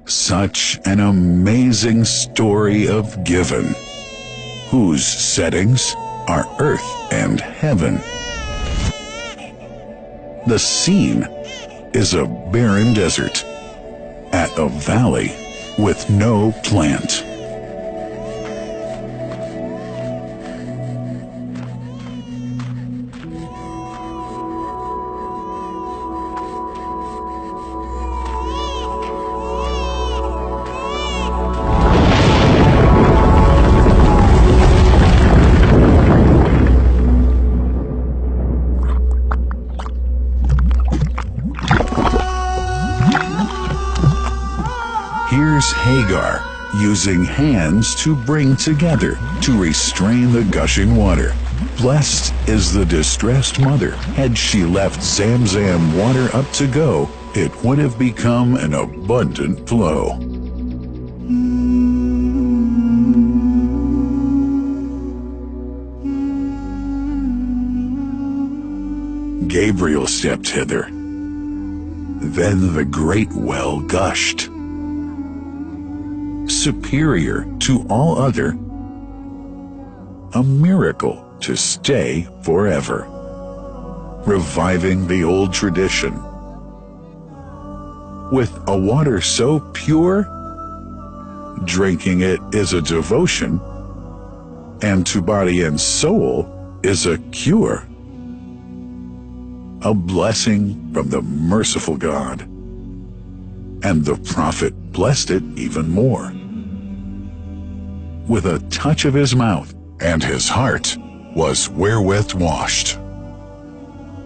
Such an amazing story of giving, whose settings are earth and heaven. The scene is a barren desert at a valley with no plant. Here's Hagar using hands to bring together to restrain the gushing water. Blessed is the distressed mother. Had she left Zam Zam water up to go, it would have become an abundant flow. Gabriel stepped hither. Then the great well gushed. Superior to all other, a miracle to stay forever, reviving the old tradition. With a water so pure, drinking it is a devotion, and to body and soul is a cure, a blessing from the merciful God. And the prophet blessed it even more. With a touch of his mouth, and his heart was wherewith washed.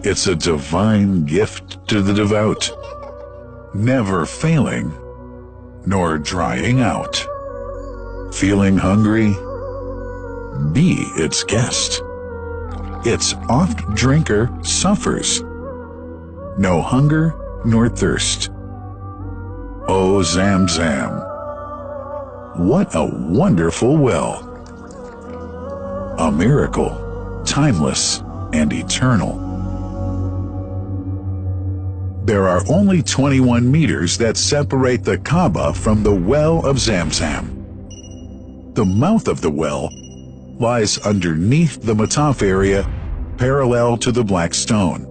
It's a divine gift to the devout, never failing, nor drying out. Feeling hungry? Be its guest. Its oft-drinker suffers, no hunger nor thirst. Oh, Zam Zam, what a wonderful well! A miracle, timeless and eternal. There are only 21 meters that separate the Kaaba from the well of Zam Zam. The mouth of the well lies underneath the Mataf area, parallel to the black stone.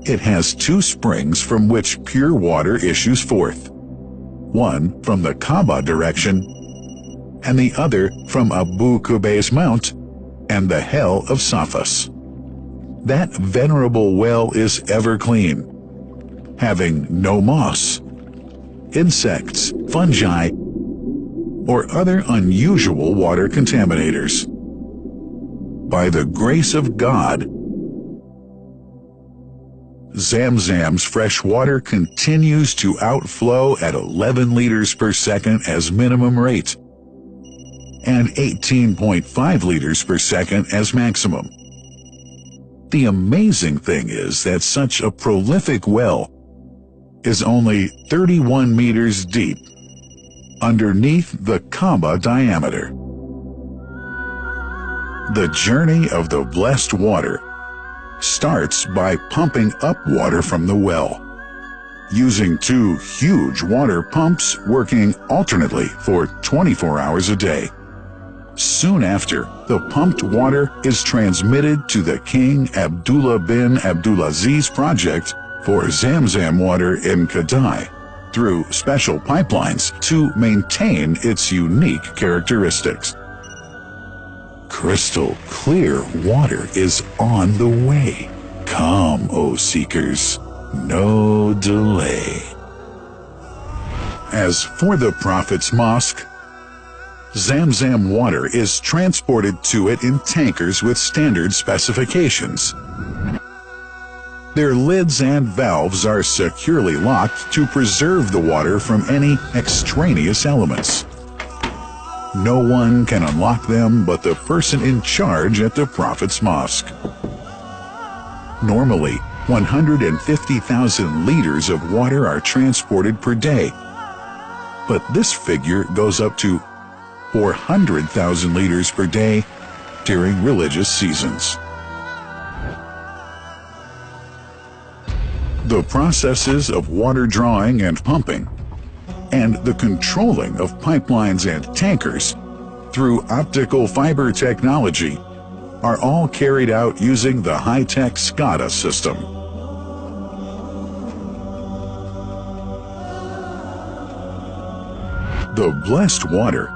It has two springs from which pure water issues forth. One from the Kaaba direction, and the other from Abu Qubay's mount and the hell of Safas. That venerable well is ever clean, having no moss, insects, fungi, or other unusual water contaminators. By the grace of God, Zam Zam's fresh water continues to outflow at 11 liters per second as minimum rate, and 18.5 liters per second as maximum. The amazing thing is that such a prolific well is only 31 meters deep, underneath the Kaaba diameter. The journey of the blessed water starts by pumping up water from the well, using two huge water pumps working alternately for 24 hours a day. Soon after, the pumped water is transmitted to the King Abdullah bin Abdulaziz project for Zam Zam water in Kadai through special pipelines to maintain its unique characteristics. Crystal clear water is on the way. Come, O seekers, no delay. As for the Prophet's mosque, Zam Zam water is transported to it in tankers with standard specifications. Their lids and valves are securely locked to preserve the water from any extraneous elements. No one can unlock them but the person in charge at the Prophet's mosque. Normally, 150,000 liters of water are transported per day, but this figure goes up to 400,000 liters per day during religious seasons. The processes of water drawing and pumping and the controlling of pipelines and tankers through optical fiber technology are all carried out using the high-tech SCADA system. The blessed water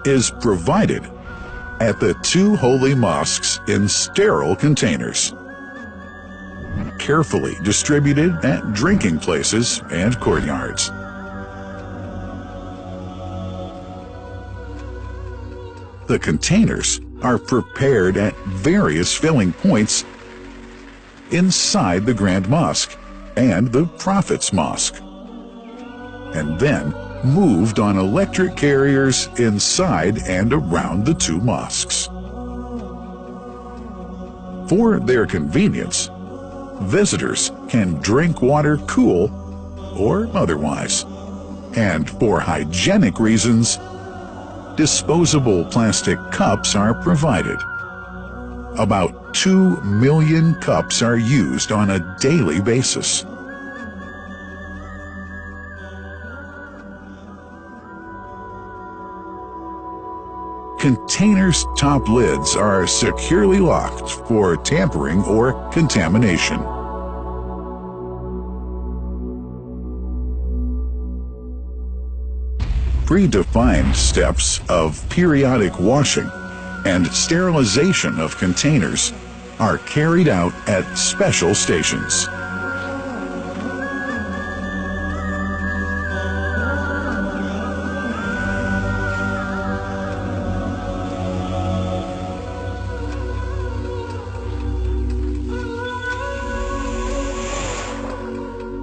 is provided at the two holy mosques in sterile containers, carefully distributed at drinking places and courtyards. The containers are prepared at various filling points inside the Grand Mosque and the Prophet's Mosque, and then moved on electric carriers inside and around the two mosques. For their convenience, visitors can drink water cool or otherwise, and for hygienic reasons, disposable plastic cups are provided. About 2 million cups are used on a daily basis. Containers' top lids are securely locked for tampering or contamination. Predefined steps of periodic washing and sterilization of containers are carried out at special stations.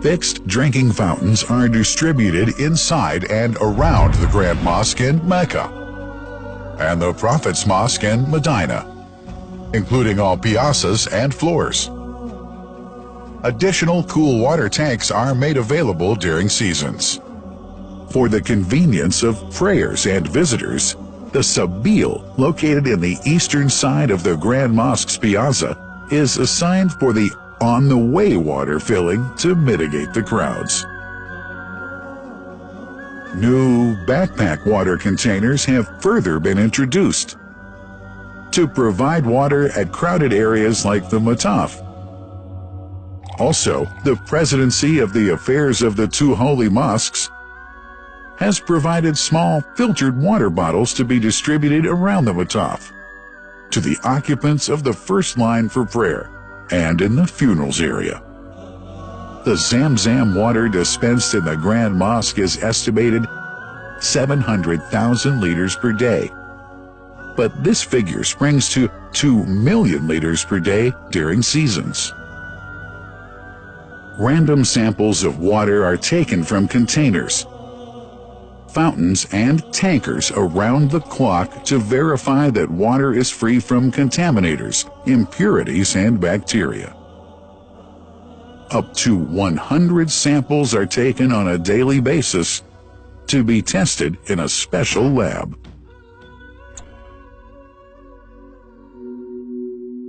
Fixed drinking fountains are distributed inside and around the Grand Mosque in Mecca and the Prophet's Mosque in Medina, including all piazzas and floors. Additional cool water tanks are made available during seasons. For the convenience of prayers and visitors, the Sabil, located in the eastern side of the Grand Mosque's piazza, is assigned for the on-the-way water filling to mitigate the crowds. New backpack water containers have further been introduced to provide water at crowded areas like the Mataf. Also, the Presidency of the Affairs of the Two Holy Mosques has provided small filtered water bottles to be distributed around the Mataf to the occupants of the first line for prayer and in the funerals area. The Zam Zam water dispensed in the Grand Mosque is estimated 700,000 liters per day, but this figure springs to 2 million liters per day during seasons. Random samples of water are taken from containers, fountains, and tankers around the clock to verify that water is free from contaminators, impurities, and bacteria. Up to 100 samples are taken on a daily basis to be tested in a special lab.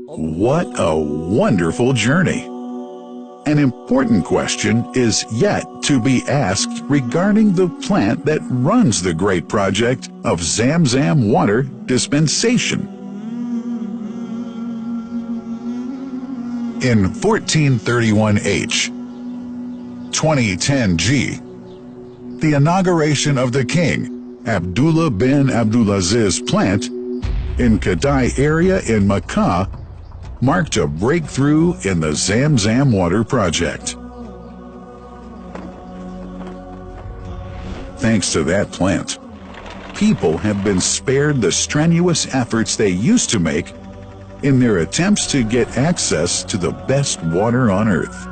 What a wonderful journey! An important question is yet to be asked regarding the plant that runs the great project of Zam Zam water dispensation. In 1431H, 2010G, the inauguration of the king, Abdullah bin Abdulaziz plant in Kadai area in Makkah marked a breakthrough in the Zam Zam water project. Thanks to that plant, people have been spared the strenuous efforts they used to make in their attempts to get access to the best water on earth.